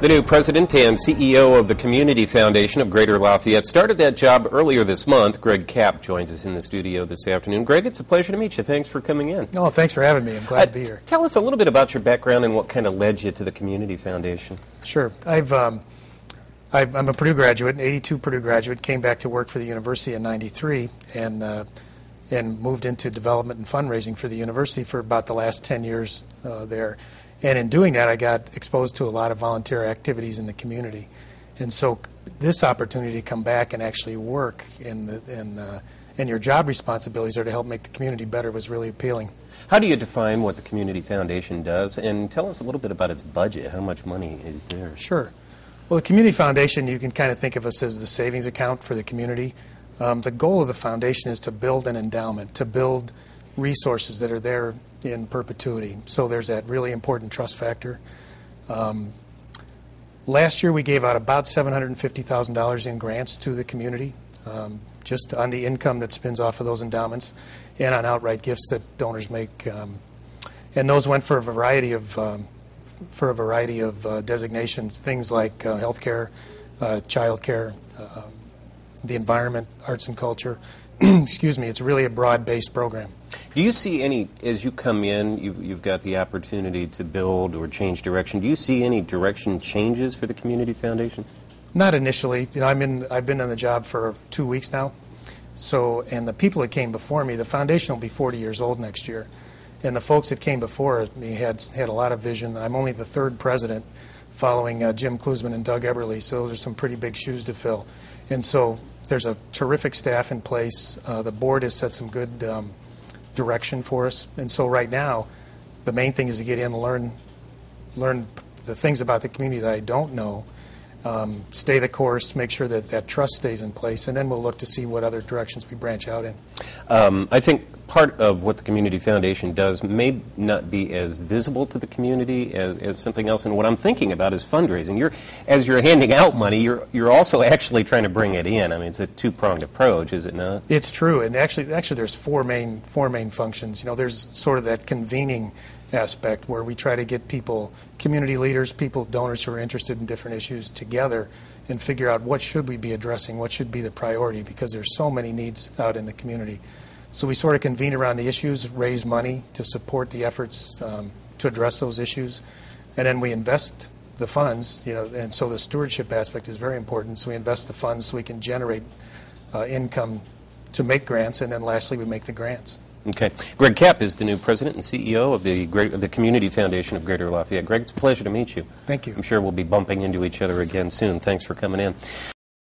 The new president and CEO of the Community Foundation of Greater Lafayette started that job earlier this month. Greg Kapp joins us in the studio this afternoon. Greg, it's a pleasure to meet you. Thanks for coming in. Oh, thanks for having me. I'm glad to be here. Tell us a little bit about your background and what kind of led you to the Community Foundation. Sure. I'm a Purdue graduate, an 82 Purdue graduate, came back to work for the university in 93 and moved into development and fundraising for the university for about the last 10 years there. And in doing that, I got exposed to a lot of volunteer activities in the community. And so this opportunity to come back and actually work and your job responsibilities are to help make the community better was really appealing. How do you define what the Community Foundation does? And tell us a little bit about its budget. How much money is there? Sure. Well, the Community Foundation, you can kind of think of us as the savings account for the community. The goal of the foundation is to build an endowment, to build resources that are there in perpetuity. So there's that really important trust factor. Last year we gave out about $750,000 in grants to the community, just on the income that spins off of those endowments and on outright gifts that donors make. And those went for a variety of designations, things like healthcare, childcare, the environment, arts and culture. Excuse me, it's really a broad-based program. Do you see any, as you come in, you've got the opportunity to build or change direction, do you see any direction changes for the Community Foundation? Not initially. You know, I've been on the job for 2 weeks now. So, and the people that came before me, the foundation will be 40 years old next year. And the folks that came before me had a lot of vision. I'm only the third president following Jim Klusman and Doug Eberly, so those are some pretty big shoes to fill. And so there's a terrific staff in place. The board has set some good direction for us. And so right now, the main thing is to get in and learn the things about the community that I don't know, stay the course, make sure that that trust stays in place, and then we'll look to see what other directions we branch out in. I think part of what the Community Foundation does may not be as visible to the community as something else, and what I'm thinking about is fundraising. As you're handing out money, you're also actually trying to bring it in. I mean, it's a two-pronged approach, is it not? It's true, and actually there's four main functions. You know, there's sort of that convening aspect where we try to get people, community leaders, donors who are interested in different issues together and figure out what should we be addressing, what should be the priority, because there's so many needs out in the community. So we sort of convene around the issues, raise money to support the efforts to address those issues, and then we invest the funds, you know, and so the stewardship aspect is very important. So we invest the funds so we can generate income to make grants, and then lastly we make the grants. Okay. Greg Kapp is the new president and CEO of the Community Foundation of Greater Lafayette. Greg, it's a pleasure to meet you. Thank you. I'm sure we'll be bumping into each other again soon. Thanks for coming in.